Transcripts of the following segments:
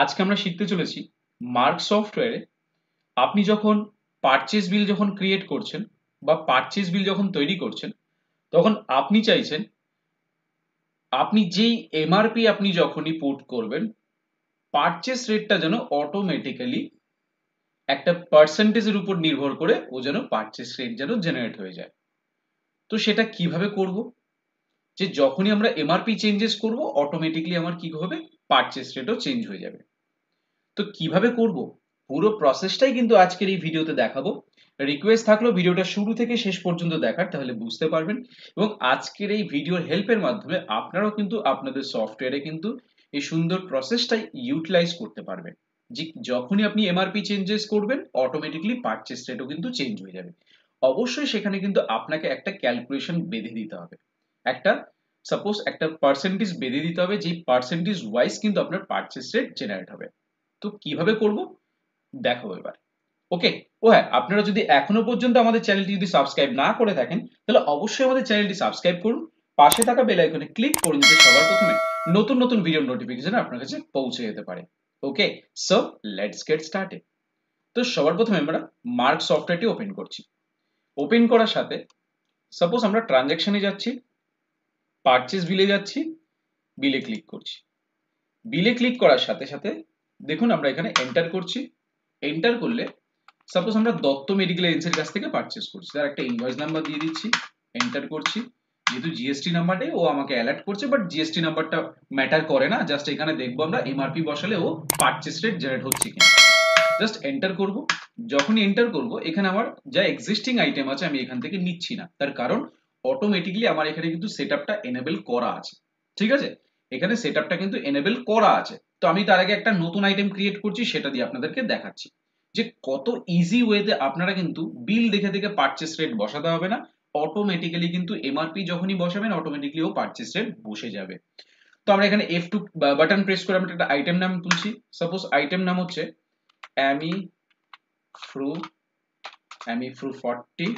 আজকে আমরা শিখতে চলেছি মার্ক সফটওয়্যারে আপনি যখন পারচেজ বিল যখন ক্রিয়েট করছেন বা পারচেজ বিল যখন তৈরি করছেন তখন আপনি চাইছেন আপনি যেই এমআরপি আপনি যখনই পুট করবেন পারচেজ রেটটা যেন অটোমেটিক্যালি একটা পার্সেন্টেজের উপর নির্ভর করে ও যেন পারচেজ রেট যেন জেনারেট হয়ে যায়। তো সেটা কিভাবে করব? যে যখনই আমরা এমআরপি চেঞ্জেস করব অটোমেটিক্যালি আমার কি হবে, পারচেজ রেটও চেঞ্জ হয়ে যাবে। তো কিভাবে করব পুরো প্রসেসটাই কিন্তু আজকের এই ভিডিওতে দেখাবো। রিকোয়েস্ট থাকলো ভিডিওটা শুরু থেকে শেষ পর্যন্ত দেখার, তাহলে বুঝতে পারবেন এবং আজকের এই ভিডিওর হেল্পের মাধ্যমে আপনারাও কিন্তু আপনাদের সফটওয়্যারে কিন্তু এই সুন্দর প্রসেসটাই ইউটিলাইজ করতে পারবেন। যে যখনই আপনি এমআরপি চেঞ্জেস করবেন অটোমেটিক্যালি পারচেজ রেটও কিন্তু চেঞ্জ হয়ে যাবে। অবশ্যই সেখানে কিন্তু আপনাকে একটা ক্যালকুলেশন বেঁধে দিতে হবে, একটা সাপোজ একটা পার্সেন্টেজ বেঁধে দিতে হবে, যেই পার্সেন্টেজ ওয়াইজ কিন্তু আপনার পারচেজ রেট জেনারেট হবে। তো কিভাবে করব দেখাবো এবার। ওকে। ও হ্যাঁ, আপনারা যদি এখনো পর্যন্ত আমাদের চ্যানেলটি যদি সাবস্ক্রাইব না করে থাকেন তাহলে অবশ্যই আমাদের চ্যানেলটি সাবস্ক্রাইব করুন, পাশে থাকা বেল আইকনে ক্লিক করুন যাতে সবার প্রথমে নতুন নতুন ভিডিও নোটিফিকেশন আপনার কাছে পৌঁছে যেতে পারে। ওকে, সো লেটস গেট স্টার্টেড। তো সবার প্রথমে আমরা মার্ক সফটওয়্যারটি ওপেন করছি। ওপেন করার সাথে সাপোজ আমরা ট্রানজ্যাকশনে যাচ্ছি, পারচেজ বিলে যাচ্ছি, বিলে ক্লিক করছি। বিলে ক্লিক করার সাথে সাথে দেখুন আমরা এখানে এন্টার করছি। এন্টার করলে সাপোজ আমরা দত্ত মেডিকেল এজেন্সির কাছ থেকে পারচেজ করছি, তার একটা ইনভয়েস নাম্বার দিয়ে দিচ্ছি, এন্টার করছি। যেহেতু জিএসটি নাম্বারটাই ও আমাকে অ্যালার্ট করছে, বাট জিএসটি নাম্বারটা ম্যাটার করে না, জাস্ট এখানে দেখবো আমরা এমআরপি বসালে ও পারচেজ রেট জেনারেট হচ্ছে কিনা। জাস্ট এন্টার করব। যখনই এন্টার করব এখানে আমার যা এক্সিস্টিং আইটেম আছে আমি এখান থেকে নিচ্ছি না, তার কারণ অটোমেটিক্যালি আমার এখানে কিন্তু সেটআপটা এনেবল করা আছে। ঠিক আছে, এখানে সেটআপটা কিন্তু এনেবল করা আছে। তো আমি তার আগে একটা নতুন আইটেম ক্রিয়েট করছি, সেটা দিয়ে আপনাদেরকে দেখাচ্ছি যে কত ইজি ওয়েতে আপনারা কিন্তু বিল দেখে দেখে পারচেস রেট বসাতে হবে না, অটোমেটিক্যালি কিন্তু এমআরপি যখনই বসাবেন অটোমেটিক্যালি ও পারচেস রেট বসে যাবে। তো আমরা এখানে F2 বাটন প্রেস করে আমরা একটা আইটেম নাম তুলছি। সাপোজ আইটেম নাম হচ্ছে অ্যামি ফ্রু, অ্যামি ফ্রু 40,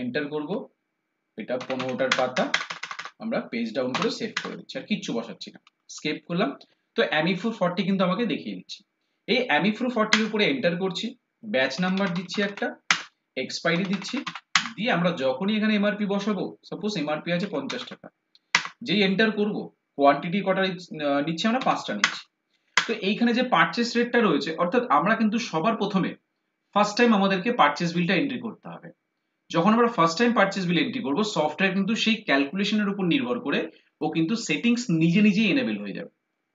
এন্টার করব। এটা 15টার পাতা, আমরা পেজ ডাউন করে সেভ করে দিচ্ছি, আর কিচ্ছু বসাচ্ছি না, স্কেপ করলাম। তো অ্যামি ফ্রু 40 কিন্তু আমাকে দেখিয়ে দিচ্ছি। এই অ্যামি ফ্রু 40 এর উপরে এন্টার করছি, ব্যাচ নাম্বার দিচ্ছি একটা, এক্সপাইরি দিচ্ছি, দিয়ে আমরা যখনই এখানে এমআরপি বসাবো, সাপোজ এমআরপি আছে 50 টাকা, যেই এন্টার করব কোয়ান্টিটি কটা নিচ্ছি, আমরা 5টা নিচ্ছি। তো এইখানে যে পারচেস রেটটা রয়েছে, অর্থাৎ আমরা কিন্তু সবার প্রথমে ফার্স্ট টাইম আমাদেরকে পারচেস বিলটা এন্ট্রি করতে হবে। যখন আমরা ফার্স্ট টাইম পারচেস বিল এন্ট্রি করব সফটওয়্যার কিন্তু সেই ক্যালকুলেশনের উপর নির্ভর করে ও কিন্তু সেটিংস নিজে নিজেই এনেবল হয়ে যাবে।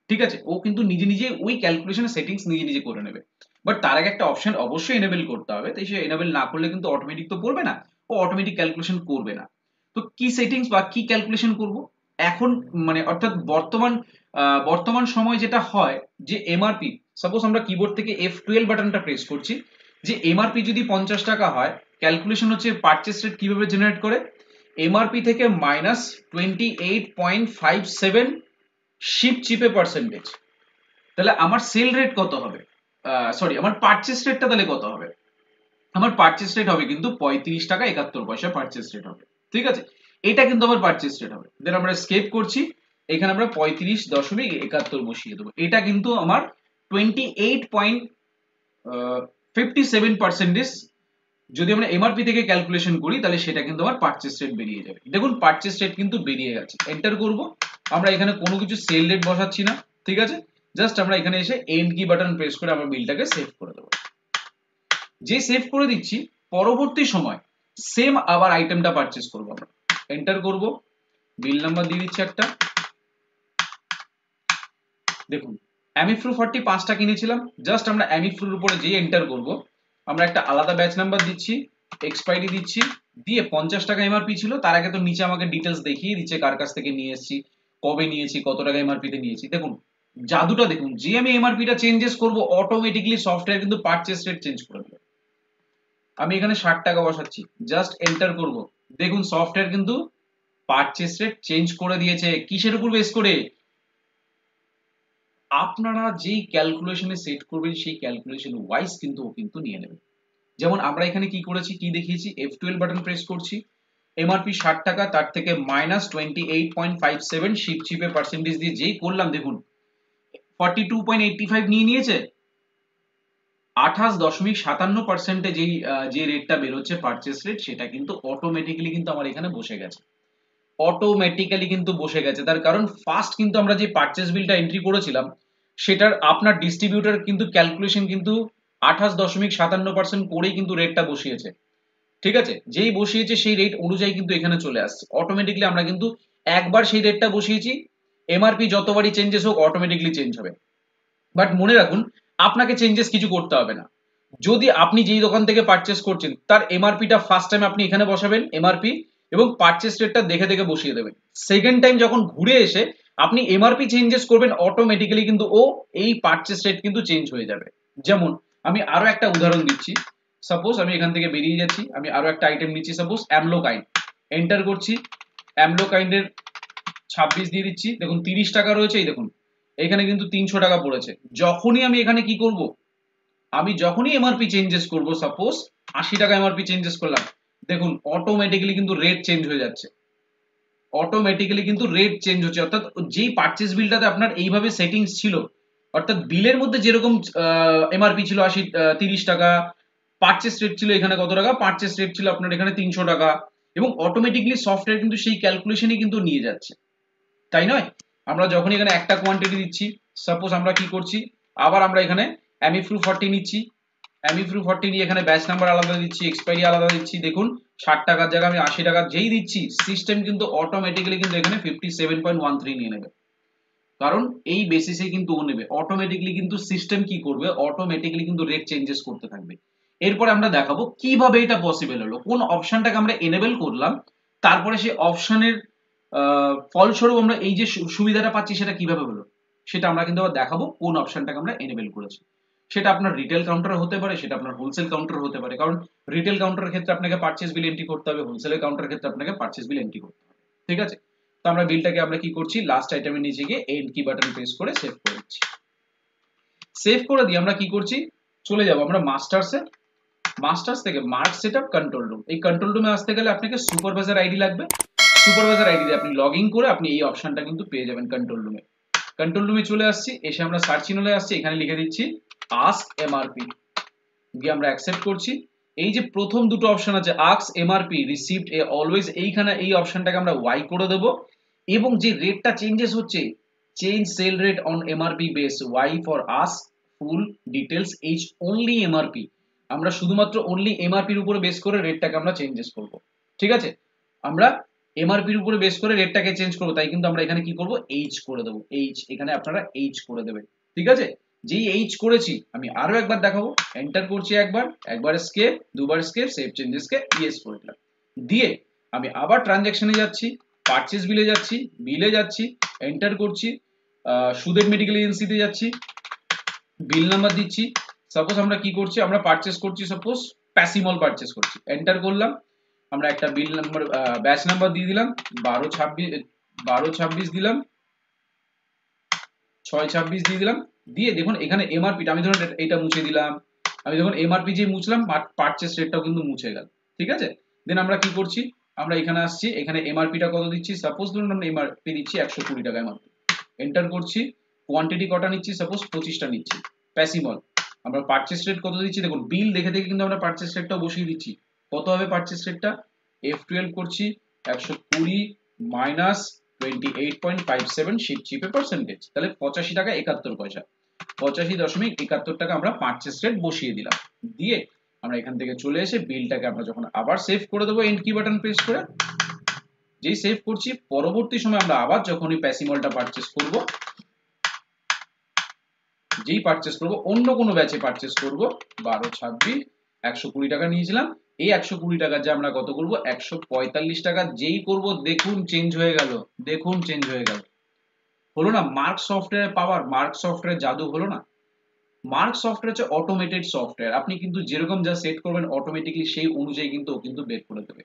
ঠিক আছে, ও কিন্তু নিজে নিজে ওই ক্যালকুলেশনের সেটিংস নিজে নিজে করে নেবে। বাট তার আগে একটা অপশন অবশ্যই এনেবল করতে হবে, তাই সে এনেবল না করলে কিন্তু অটোমেটিক তো পড়বে না, ও অটোমেটিক ক্যালকুলেশন করবে না। তো কি সেটিংস বা কি ক্যালকুলেশন করব এখন, মানে অর্থাৎ বর্তমান সময় যেটা হয় যে এমআরপি, সাপোজ আমরা কিবোর্ড থেকে F12 বাটনটা প্রেস করছি, যে এমআরপি যদি 50 টাকা হয়, ক্যালকুলেশন হচ্ছে পারচেস রেট কিভাবে জেনারেট করে, এমআরপি থেকে মাইনাস 28.57 শিপ চিপে পার্সেন্টেজ। তাহলে আমার সেল রেট কত হবে, সরি আমার পারচেস রেটটা তাহলে কত হবে, আমার পারচেস রেট হবে কিন্তু 35 টাকা 71 পয়সা পারচেস রেট হবে। ঠিক আছে, এটা কিন্তু আমার পারচেস রেট হবে। দেন আমরা স্কেপ করছি, এখানে আমরা 35.71 বসিয়ে দেবো। এটা কিন্তু আমার 28.57% যদি আমরা এমআরপি থেকে ক্যালকুলেশন করি তাহলে সেটা কিন্তু আমার পারচেস রেট বেরিয়ে যাবে। দেখুন পারচেস রেট কিন্তু বেরিয়ে গেছে। এন্টার করব, আমরা এখানে কোনো কিছু সেল রেট বসাচ্ছি না। ঠিক আছে, জাস্ট আমরা এখানে এসে এন্ড কি বাটন প্রেস করে আমরা বিলটাকে সেভ করে দেবো। যে সেভ করে দিচ্ছি পরবর্তী সময় সেম আবার আইটেমটা পারচেস করব, আমরা এন্টার করব, বিল নাম্বার দিয়ে দিচ্ছি একটা। দেখুন অ্যামিফ্রু 40 5টা কিনেছিলাম, জাস্ট আমরা অ্যামিফ্রুর উপরে যেই এন্টার করব আমরা একটা আলাদা ব্যাচ নাম্বার দিচ্ছি, এক্সপাইরি দিচ্ছি, দিয়ে 50 টাকা এমআরপি ছিল, তার আগে তো নিচে আমাকে ডিটেলস দেখিয়ে দিচ্ছে কার কাছ থেকে নিয়ে এসেছি, কবে নিয়েছি, কত টাকা এমআরপি তে নিয়েছি। দেখুন জাদুটা দেখুন, যে আমি এমআরপিটা চেঞ্জেস করব অটোমেটিক্যালি সফটওয়্যার কিন্তু পারচেস রেট চেঞ্জ করে দেবে। আমি এখানে 60 টাকা বসাচ্ছি, জাস্ট এন্টার করব, দেখুন সফটওয়্যার কিন্তু পারচেস রেট চেঞ্জ করে দিয়েছে। কিসের উপর বেস করে, আপনারা যেই ক্যালকুলেশনে সেট করবেন সেই ক্যালকুলেশন ওয়াইজ কিন্তু ও কিন্তু নিয়ে নেবে। যেমন আমরা এখানে কি করেছি, কি দেখিয়েছি, F12 বাটন প্রেস করছি, এমআরপি 60 টাকা, তার থেকে মাইনাস 28.57 শিপ চিপে পার্সেন্টেজ দিয়ে যেই করলাম, দেখুন 42.85 নিয়ে নিয়েছে, 28.57% যে রেটটা বেরোচ্ছে পারচেস রেট, সেটা কিন্তু অটোমেটিক্যালি কিন্তু আমার এখানে বসে গেছে, অটোমেটিক্যালি কিন্তু বসে গেছে। তার কারণ ফার্স্ট কিন্তু আমরা যে পারচেস বিলটা এন্ট্রি করেছিলাম সেটার আপনার ডিস্ট্রিবিউটর কিন্তু ক্যালকুলেশন কিন্তু 28.57% করেই কিন্তু রেটটা বসিয়েছে, ঠিক আছে? যেই বসিয়েছে সেই রেট অনুযায়ী কিন্তু এখানে চলে আসছে অটোমেটিক্যালি। আমরা কিন্তু একবার সেই রেটটা বসিয়েছি, এমআরপি যতবারই চেঞ্জেস হোক অটোমেটিক্যালি চেঞ্জ হবে। বাট মনে রাখুন, আপনাকে চেঞ্জেস কিছু করতে হবে না। যদি আপনি যেই দোকান থেকে পারচেস করছেন তার এমআরপিটা ফার্স্ট টাইম আপনি এখানে বসাবেন এমআরপি, এবং পারচেস রেটটা দেখে দেখে বসিয়ে দেবেন। সেকেন্ড টাইম যখন ঘুরে এসে আপনি এমআরপি চেঞ্জেস করবেন, অটোমেটিক্যালি কিন্তু ও এই পারচেস রেট কিন্তু চেঞ্জ হয়ে যাবে। যেমন আমি আরো একটা উদাহরণ দিচ্ছি, সাপোজ আমি এখান থেকে বেরিয়ে যাচ্ছি, আমি আরো একটা আইটেম নিচ্ছি, সাপোজ অ্যামলোকাইন্ড, এন্টার করছি, অ্যামলোকাইন্ডের 26 দিয়ে দিচ্ছি, দেখুন 30 টাকা রয়েছে, এই দেখুন এখানে কিন্তু 300 টাকা পড়েছে। যখনই আমি এখানে কি করব, আমি যখনই এমআরপি চেঞ্জেস করব, সাপোজ 80 টাকা এমআরপি চেঞ্জেস করলাম, দেখুন অটোমেটিক্যালি কিন্তু রেট চেঞ্জ হয়ে যাচ্ছে, অটোমেটিক্যালি কিন্তু রেট চেঞ্জ হচ্ছে। অর্থাৎ যেই পারচেস বিলটাতে আপনার এইভাবে সেটিংস ছিল, অর্থাৎ বিলের মধ্যে যেরকম এমআরপি ছিল 30 টাকা, পারচেস রেট ছিল এখানে কত টাকা, পারচেস রেট ছিল আপনার এখানে 300 টাকা, এবং অটোমেটিক্যালি সফটওয়্যার কিন্তু সেই ক্যালকুলেশনই কিন্তু নিয়ে যাচ্ছে, তাই নয়? আমরা যখন এখানে একটা কোয়ান্টিটি দিচ্ছি, সাপোজ আমরা কি করছি, আবার আমরা এখানে অ্যামিফ্রু 40 নিচ্ছি, অ্যামিফ্রু 40 নিয়ে এখানে ব্যাচ নাম্বার আলাদা দিচ্ছি, এক্সপায়ারি আলাদা দিচ্ছি, দেখুন 60 টাকার জায়গায় আমি 80 টাকা যেই দিচ্ছি, সিস্টেম কিন্তু অটোমেটিক্যালি কিন্তু এখানে 57.13 নিয়ে নেবে। কারণ এই বেসিসে কিন্তু ও নেবে অটোমেটিক্যালি, কিন্তু সিস্টেম কি করবে, অটোমেটিক্যালি কিন্তু রেট চেঞ্জেস করতে থাকবে। এরপরে আমরা দেখাবো কিভাবে এটা পসিবল হলো, কোন অপশনটাকে আমরা এনেবল করলাম, তারপরে সেই অপশনের ফলস্বরূপ আমরা এই যে সুবিধাটা পাচ্ছি সেটা কিভাবে হলো, সেটা আমরা কিন্তু আবার দেখাবো কোন অপশনটাকে আমরা এনেবল করেছি। সেটা আপনার রিটেল কাউন্টার হতে পারে, সেটা আপনার হোলসেল কাউন্টার হতে পারে, কারণ রিটেল কাউন্টারের ক্ষেত্রে আপনাকে পারচেজ বিল এন্ট্রি করতে হবে, হোলসেলের কাউন্টারের ক্ষেত্রে আপনাকে পারচেজ বিল এন্ট্রি করতে হবে, ঠিক আছে? তো আমরা বিলটাকে আমরা কি করছি, লাস্ট আইটেমের নিচে গিয়ে এন্ড কি বাটন প্রেস করে সেভ করে দিচ্ছি। সেভ করে দিয়ে আমরা কি করছি, চলে যাব আমরা মাস্টার্সে, মাস্টার্স থেকে মার্ক সেটআপ কন্ট্রোল রুম। এই কন্ট্রোল রুমে আসতে গেলে আপনাকে সুপারভাইজার আইডি লাগবে, সুপারভাইজার আইডি দিয়ে আপনি লগ ইন করে আপনি এই অপশনটা কিন্তু পেয়ে যাবেন কন্ট্রোল রুমে। কন্ট্রোল রুমে চলে আসছি, এসে আমরা সার্চ ইনলে আসছি, এখানে লিখে দিচ্ছি আস্ক এমআরপি, দিয়ে আমরা অ্যাকসেপ্ট করছি। এই যে প্রথম দুটো অপশন আছে ask MRP received a always, এইখানে এই অপশনটাকে আমরা ওয়াই করে দেব, এবং যে রেটটা চেঞ্জেস হচ্ছে, change sell rate on MRP base, why for ask full details H only MRP, আমরা শুধুমাত্র অনলি এমআরপির উপরে বেস করে রেটটাকে আমরা চেঞ্জেস করব, ঠিক আছে? আমরা এমআরপির উপরে বেস করে রেটটাকে চেঞ্জ করব, তাই কিন্তু আমরা এখানে কি করব, এইচ করে দেবো, এইচ, এখানে আপনারা এইচ করে দেবেন, ঠিক আছে? যেই এইচ করেছি আমি আরো একবার দেখাবো, এন্টার করছি, একবার স্কেপ, দুবার স্কেপ, সেভ চেঞ্জেসকে ইয়েস করে দিলাম, দিয়ে আমি আবার ট্রানজ্যাকশনে যাচ্ছি, পারচেজ বিলে যাচ্ছি, এন্টার করছি, সুদের মেডিকেল এজেন্সিতে যাচ্ছি, বিল নাম্বার দিচ্ছি, সাপোজ আমরা কি করছি, আমরা পারচেজ করছি, সাপোজ প্যাসিমল পারচেজ করছি, এন্টার করলাম, আমরা একটা বিল নাম্বার ব্যাচ নাম্বার দিয়ে দিলাম, 1226 দিলাম, 626 দিয়ে দিলাম, দিয়ে দেখুন এখানে এমআরপিটা আমি ধরুন এটা মুছে দিলাম, আমি যখন এমআরপি যে মুছলাম পারচেজ রেটটাও কিন্তু মুছে গেল, ঠিক আছে? দেন আমরা কি করছি, আমরা এখানে আসছি, এখানে এমআরপিটা কত দিচ্ছি, সাপোজ ধরুন আমরা এমআরপি দিচ্ছি 120 টাকা এমআরপি, এন্টার করছি, কোয়ান্টিটি কটা নিচ্ছি, সাপোজ 25টা নিচ্ছি, প্যাসিমল, আমরা পারচেজ রেট কত দিচ্ছি, দেখুন বিল দেখে দেখে কিন্তু আমরা পারচেজ রেটটাও বসিয়ে দিচ্ছি, কত হবে পারচেজ রেটটা, F12 করছি, 120 মাইনাস 28.57 শিপ চিপে পার্সেন্টেজ, তাহলে 85 টাকা 71 পয়সা, 85.71 টাকা আমরা পারচেজ রেট বসিয়ে দিলাম, দিয়ে আমরা এখান থেকে চলে এসে বিলটাকে আমরা যখন আবার সেভ করে দেবো এন্ড কি বাটন প্রেস করে, যেই সেভ করছি পরবর্তী সময় আমরা আবার যখনই প্যাসিমলটা পারচেজ করব, যেই পারচেজ করব অন্য কোনো ব্যাচে পারচেজ করব, 1226 120 টাকা নিয়েছিলাম, এই 120 টাকা যে আমরা কত করব, 145 টাকা যেই করব, দেখুন চেঞ্জ হয়ে গেল, দেখুন চেঞ্জ হয়ে গেল, হলো না? মার্ক সফটওয়্যার পাওয়ার, মার্ক সফটওয়্যার জাদু হলো না? মার্ক সফটওয়্যার হচ্ছে অটোমেটেড সফটওয়্যার, আপনি কিন্তু যেরকম যা সেট করবেন অটোমেটিক্যালি সেই অনুযায়ী কিন্তু ও কিন্তু বের করে দেবে।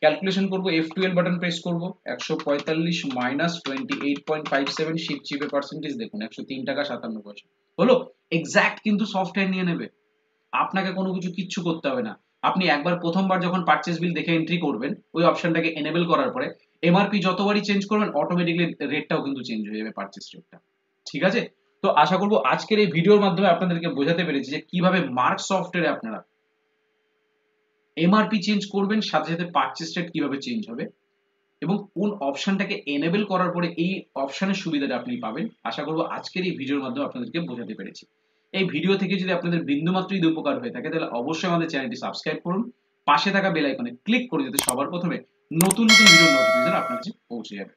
ক্যালকুলেশন করব, F12 বাটন প্রেস করব, 145 মাইনাস 28.57 শিপ চিপে পার্সেন্টেজ, দেখুন 103 টাকা 57 পয়সা হলো। এক্সাক্ট কিন্তু সফটওয়্যার নিয়ে নেবে, আপনাকে কোনো কিছু কিচ্ছু করতে হবে না। আপনি একবার প্রথমবার যখন পারচেজ বিল দেখে এন্ট্রি করবেন, ওই অপশনটাকে এনেবল করার পরে এমআরপি যতবারই চেঞ্জ করবেন অটোমেটিক্যালি রেটটাও কিন্তু চেঞ্জ হয়ে যাবে, পারচেজ রেটটা, ঠিক আছে? তো আশা করব আজকের এই ভিডিওর মাধ্যমে আপনাদেরকে বোঝাতে পেরেছি যে কিভাবে মার্ক সফটওয়্যারে আপনারা এমআরপি চেঞ্জ করবেন, সাথে সাথে পারচেজ রেট কিভাবে চেঞ্জ হবে এবং কোন অপশনটাকে এনেবল করার পরে এই অপশনের সুবিধাটা আপনি পাবেন। আশা করব আজকের এই ভিডিওর মাধ্যমে আপনাদেরকে বোঝাতে পেরেছি। এই ভিডিও থেকে যদি আপনাদের বিন্দুমাত্র যদি উপকার হয়ে থাকে তাহলে অবশ্যই আমাদের চ্যানেলটি সাবস্ক্রাইব করুন, পাশে থাকা বেল আইকনে ক্লিক করে যাতে সবার প্রথমে নতুন নতুন ভিডিওর নোটিফিকেশন আপনার কাছে পৌঁছে যাবে।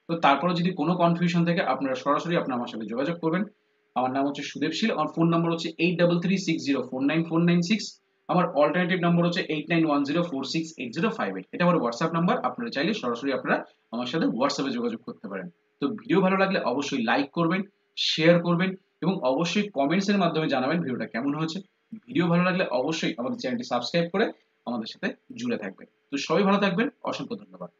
তো তারপরে যদি কোনো কনফিউশন থাকে আপনারা সরাসরি আমার সাথে যোগাযোগ করবেন। আমার নাম হচ্ছে সুদেবশীল, আমার ফোন নম্বর হচ্ছে 8336049496। আমার অল্টারনেটিভ নাম্বার হচ্ছে 8910468058। এটা আমার হোয়াটসঅ্যাপ নাম্বার, আপনারা চাইলে সরাসরি আপনারা আমার সাথে হোয়াটসঅ্যাপে যোগাযোগ করতে পারেন। তো ভিডিও ভালো লাগলে অবশ্যই লাইক করবেন, শেয়ার করবেন এবং অবশ্যই কমেন্টস এর মাধ্যমে জানাবেন ভিডিওটা কেমন হয়েছে। ভিডিও ভালো লাগলে অবশ্যই আমাদের চ্যানেলটি সাবস্ক্রাইব করে আমাদের সাথে জুড়ে থাকবেন। তো সবাই ভালো থাকবেন, অসংখ্য ধন্যবাদ।